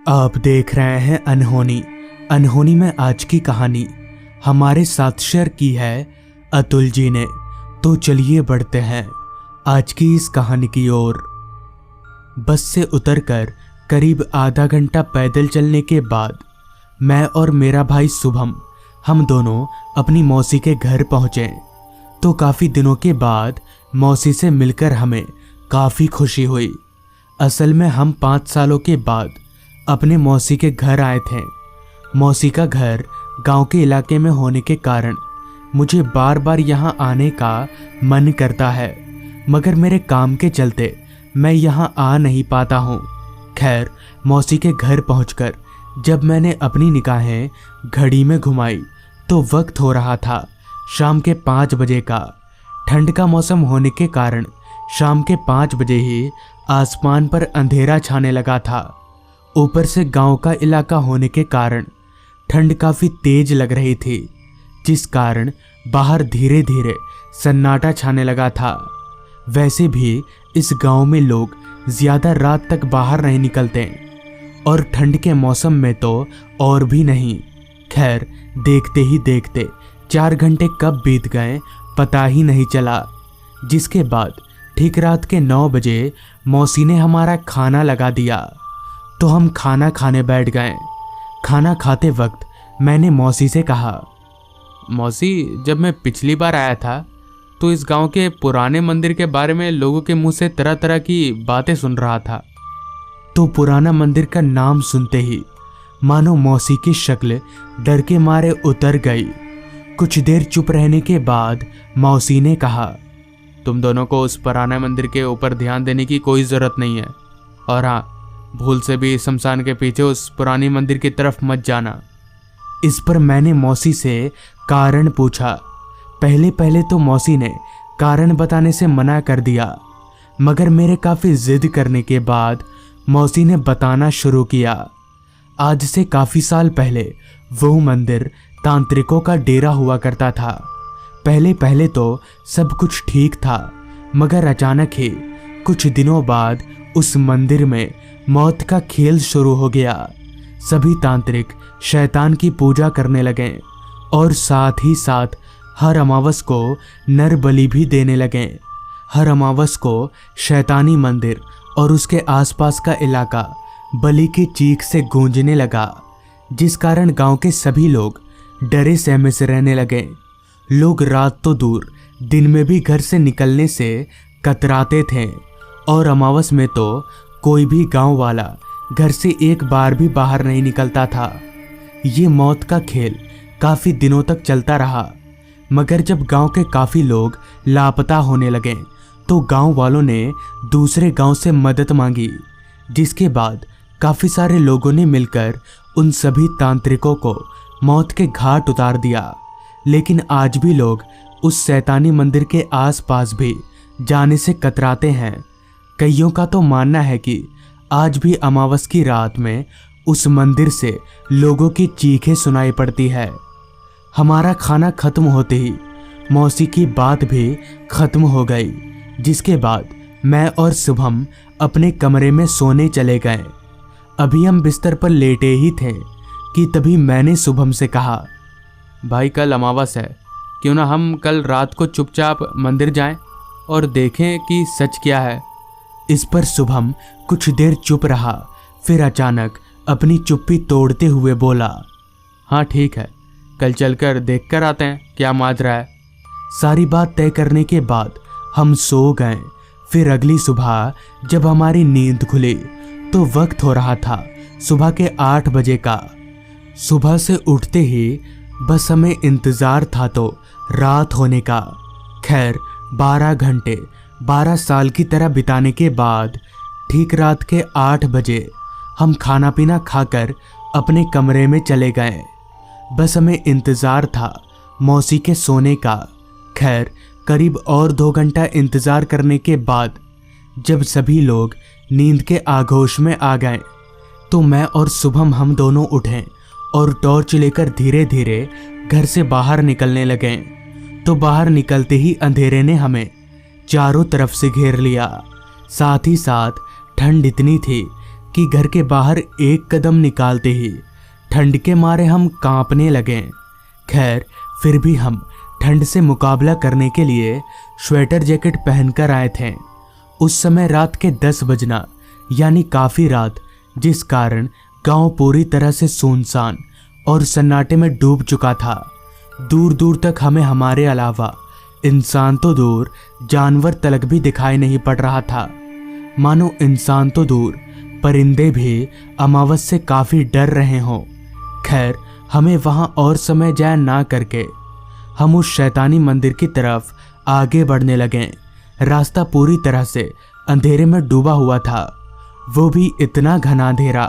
आप देख रहे हैं अनहोनी। अनहोनी में आज की कहानी हमारे साथ शेयर की है अतुल जी ने। तो चलिए बढ़ते हैं आज की इस कहानी की ओर। बस से उतरकर करीब आधा घंटा पैदल चलने के बाद मैं और मेरा भाई शुभम हम दोनों अपनी मौसी के घर पहुंचे। तो काफ़ी दिनों के बाद मौसी से मिलकर हमें काफ़ी खुशी हुई। असल में हम 5 सालों के बाद अपने मौसी के घर आए थे। मौसी का घर गांव के इलाके में होने के कारण मुझे बार बार यहां आने का मन करता है, मगर मेरे काम के चलते मैं यहां आ नहीं पाता हूं। खैर, मौसी के घर पहुंचकर जब मैंने अपनी निगाहें घड़ी में घुमाई तो वक्त हो रहा था शाम के 5 बजे का। ठंड का मौसम होने के कारण शाम के 5 बजे ही आसमान पर अंधेरा छाने लगा था। ऊपर से गांव का इलाका होने के कारण ठंड काफ़ी तेज लग रही थी, जिस कारण बाहर धीरे धीरे सन्नाटा छाने लगा था। वैसे भी इस गांव में लोग ज़्यादा रात तक बाहर नहीं निकलते और ठंड के मौसम में तो और भी नहीं। खैर, देखते ही देखते 4 घंटे कब बीत गए पता ही नहीं चला। जिसके बाद ठीक रात के 9 बजे मौसी ने हमारा खाना लगा दिया तो हम खाना खाने बैठ गए। खाना खाते वक्त मैंने मौसी से कहा, मौसी, जब मैं पिछली बार आया था तो इस गांव के पुराने मंदिर के बारे में लोगों के मुंह से तरह तरह की बातें सुन रहा था। तो पुराना मंदिर का नाम सुनते ही मानो मौसी की शक्ल डर के मारे उतर गई। कुछ देर चुप रहने के बाद मौसी ने कहा, तुम दोनों को उस पुराने मंदिर के ऊपर ध्यान देने की कोई ज़रूरत नहीं है, और हाँ, भूल से भी शमशान के पीछे उस पुरानी मंदिर की तरफ मत जाना। इस पर मैंने मौसी से कारण पूछा। पहले पहले तो मौसी ने कारण बताने से मना कर दिया, मगर मेरे काफ़ी जिद करने के बाद मौसी ने बताना शुरू किया। आज से काफ़ी साल पहले वो मंदिर तांत्रिकों का डेरा हुआ करता था। पहले पहले तो सब कुछ ठीक था, मगर अचानक ही कुछ दिनों बाद उस मंदिर में मौत का खेल शुरू हो गया। सभी तांत्रिक शैतान की पूजा करने लगे और साथ ही साथ हर अमावस को नर बलि भी देने लगे। हर अमावस को शैतानी मंदिर और उसके आसपास का इलाका बलि की चीख से गूंजने लगा, जिस कारण गांव के सभी लोग डरे सहमे से रहने लगे। लोग रात तो दूर दिन में भी घर से निकलने से कतराते थे और अमावस में तो कोई भी गांव वाला घर से एक बार भी बाहर नहीं निकलता था। ये मौत का खेल काफ़ी दिनों तक चलता रहा, मगर जब गांव के काफ़ी लोग लापता होने लगे तो गांव वालों ने दूसरे गांव से मदद मांगी, जिसके बाद काफ़ी सारे लोगों ने मिलकर उन सभी तांत्रिकों को मौत के घाट उतार दिया। लेकिन आज भी लोग उस शैतानी मंदिर के आसपास भी जाने से कतराते हैं। कईयों का तो मानना है कि आज भी अमावस की रात में उस मंदिर से लोगों की चीखें सुनाई पड़ती है। हमारा खाना खत्म होते ही मौसी की बात भी खत्म हो गई, जिसके बाद मैं और शुभम अपने कमरे में सोने चले गए। अभी हम बिस्तर पर लेटे ही थे कि तभी मैंने शुभम से कहा, भाई, कल अमावस है, क्यों ना हम कल रात को चुपचाप मंदिर जाएं और देखें कि सच क्या है। इस पर शुभम कुछ देर चुप रहा, फिर अचानक अपनी चुप्पी तोड़ते हुए बोला, हाँ ठीक है, कल चलकर देख कर आते हैं क्या माजरा है। सारी बात तय करने के बाद हम सो गए। फिर अगली सुबह जब हमारी नींद खुली तो वक्त हो रहा था सुबह के 8 बजे का। सुबह से उठते ही बस हमें इंतज़ार था तो रात होने का। खैर, 12 घंटे 12 साल की तरह बिताने के बाद ठीक रात के 8 बजे हम खाना पीना खाकर अपने कमरे में चले गए। बस हमें इंतज़ार था मौसी के सोने का। खैर, करीब और 2 घंटा इंतज़ार करने के बाद जब सभी लोग नींद के आगोश में आ गए तो मैं और शुभम हम दोनों उठे और टॉर्च लेकर धीरे धीरे घर से बाहर निकलने लगे। तो बाहर निकलते ही अंधेरे ने हमें चारों तरफ से घेर लिया। साथ ही साथ ठंड इतनी थी कि घर के बाहर एक कदम निकालते ही ठंड के मारे हम कांपने लगे। खैर फिर भी हम ठंड से मुकाबला करने के लिए स्वेटर जैकेट पहनकर आए थे। उस समय रात के 10 बजना यानी काफ़ी रात, जिस कारण गांव पूरी तरह से सुनसान और सन्नाटे में डूब चुका था। दूर दूर तक हमें हमारे अलावा इंसान तो दूर जानवर तलक भी दिखाई नहीं पड़ रहा था। मानो इंसान तो दूर परिंदे भी अमावस से काफ़ी डर रहे हों। खैर हमें वहाँ और समय जाया ना करके हम उस शैतानी मंदिर की तरफ आगे बढ़ने लगे। रास्ता पूरी तरह से अंधेरे में डूबा हुआ था, वो भी इतना घना अंधेरा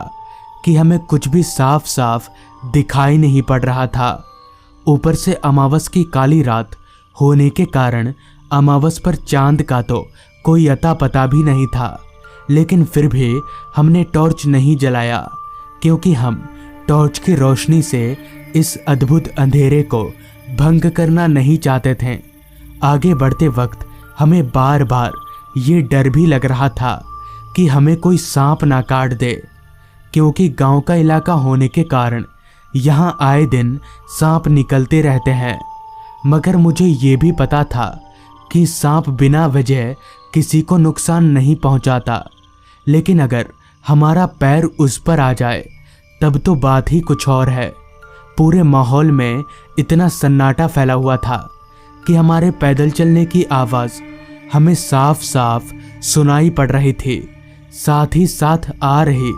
कि हमें कुछ भी साफ साफ दिखाई नहीं पड़ रहा था। ऊपर से अमावस की काली रात होने के कारण अमावस पर चांद का तो कोई अता पता भी नहीं था। लेकिन फिर भी हमने टॉर्च नहीं जलाया, क्योंकि हम टॉर्च की रोशनी से इस अद्भुत अंधेरे को भंग करना नहीं चाहते थे। आगे बढ़ते वक्त हमें बार बार ये डर भी लग रहा था कि हमें कोई सांप ना काट दे, क्योंकि गांव का इलाका होने के कारण यहाँ आए दिन सांप निकलते रहते हैं। मगर मुझे ये भी पता था कि सांप बिना वजह किसी को नुकसान नहीं पहुंचाता, लेकिन अगर हमारा पैर उस पर आ जाए तब तो बात ही कुछ और है। पूरे माहौल में इतना सन्नाटा फैला हुआ था कि हमारे पैदल चलने की आवाज़ हमें साफ साफ सुनाई पड़ रही थी। साथ ही साथ आ रही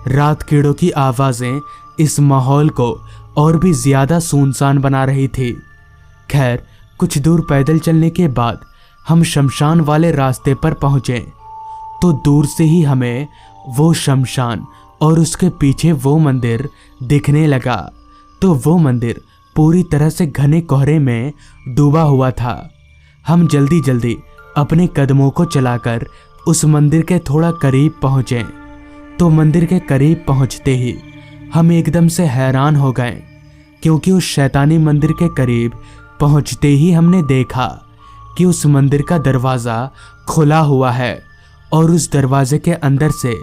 रात कीड़ों की आवाज़ें इस माहौल को और भी ज़्यादा सुनसान बना रही थी। खैर कुछ दूर पैदल चलने के बाद हम शमशान वाले रास्ते पर पहुँचे तो दूर से ही हमें वो शमशान और उसके पीछे वो मंदिर दिखने लगा। तो वो मंदिर पूरी तरह से घने कोहरे में डूबा हुआ था। हम जल्दी जल्दी अपने कदमों को चलाकर उस मंदिर के थोड़ा करीब पहुँचे तो मंदिर के करीब पहुँचते ही हम एकदम से हैरान हो गए, क्योंकि उस शैतानी मंदिर के करीब पहुँचते ही हमने देखा कि उस मंदिर का दरवाज़ा खुला हुआ है और उस दरवाजे के अंदर से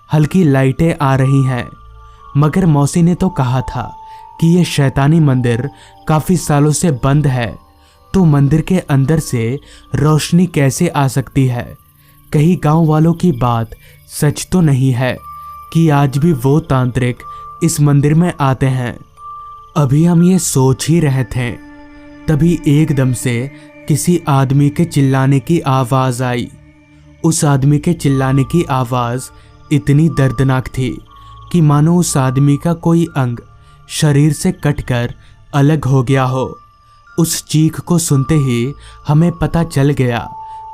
हल्की लाइटें आ रही हैं। मगर मौसी ने तो कहा था कि ये शैतानी मंदिर काफ़ी सालों से बंद है, तो मंदिर के अंदर से रोशनी कैसे आ सकती है? कहीं गांव वालों की बात सच तो नहीं है कि आज भी वो तांत्रिक इस मंदिर में आते हैं? अभी हम ये सोच ही रहे थे, तभी एकदम से किसी आदमी के चिल्लाने की आवाज़ आई। उस आदमी के चिल्लाने की आवाज़ इतनी दर्दनाक थी कि मानो उस आदमी का कोई अंग शरीर से कटकर अलग हो गया हो। उस चीख को सुनते ही हमें पता चल गया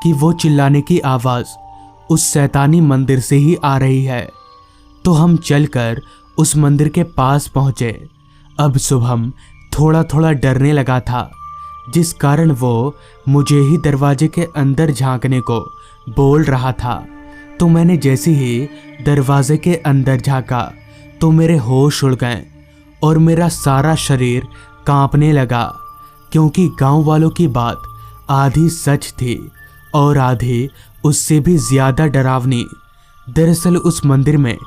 कि वो चिल्लाने की आवाज़ उस शैतानी मंदिर से ही आ रही है। तो हम चलकर उस मंदिर के पास पहुँचे। अब शुभम थोड़ा थोड़ा डरने लगा था, जिस कारण वो मुझे ही दरवाजे के अंदर झांकने को बोल रहा था। तो मैंने जैसे ही दरवाजे के अंदर झांका तो मेरे होश उड़ गए और मेरा सारा शरीर कांपने लगा, क्योंकि गांव वालों की बात आधी सच थी और आधी उससे भी ज़्यादा डरावनी। दरअसल उस मंदिर में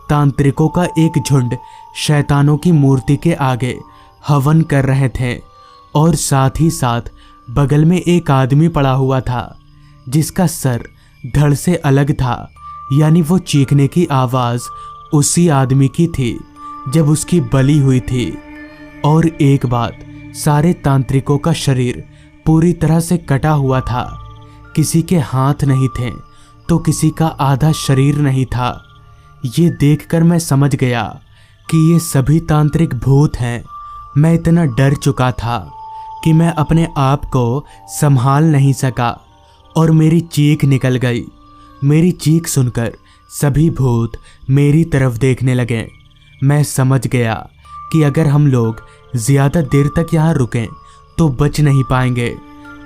तांत्रिकों का एक झुंड शैतानों की मूर्ति के आगे हवन कर रहे थे और साथ ही साथ बगल में एक आदमी पड़ा हुआ था जिसका सर धड़ से अलग था, यानी वो चीखने की आवाज़ उसी आदमी की थी जब उसकी बलि हुई थी। और एक बात, सारे तांत्रिकों का शरीर पूरी तरह से कटा हुआ था। किसी के हाथ नहीं थे तो किसी का आधा शरीर नहीं था। ये देखकर मैं समझ गया कि ये सभी तांत्रिक भूत हैं। मैं इतना डर चुका था कि मैं अपने आप को संभाल नहीं सका और मेरी चीख निकल गई। मेरी चीख सुनकर सभी भूत मेरी तरफ देखने लगे। मैं समझ गया कि अगर हम लोग ज़्यादा देर तक यहाँ रुकें तो बच नहीं पाएंगे,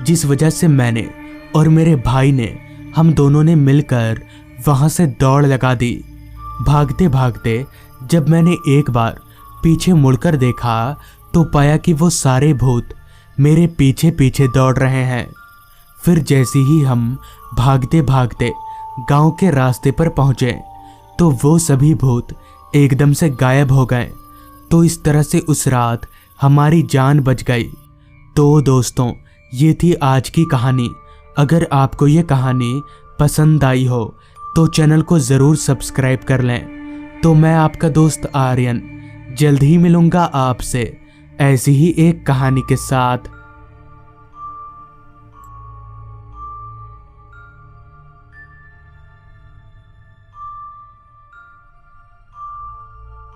जिस वजह से मैंने और मेरे भाई ने, हम दोनों ने मिलकर वहाँ से दौड़ लगा दी। भागते भागते जब मैंने एक बार पीछे मुड़कर देखा तो पाया कि वो सारे भूत मेरे पीछे पीछे दौड़ रहे हैं। फिर जैसे ही हम भागते भागते गांव के रास्ते पर पहुँचे तो वो सभी भूत एकदम से गायब हो गए। तो इस तरह से उस रात हमारी जान बच गई। तो दोस्तों, ये थी आज की कहानी। अगर आपको ये कहानी पसंद आई हो तो चैनल को ज़रूर सब्सक्राइब कर लें। तो मैं आपका दोस्त आर्यन जल्द ही मिलूँगा आपसे ऐसी ही एक कहानी के साथ।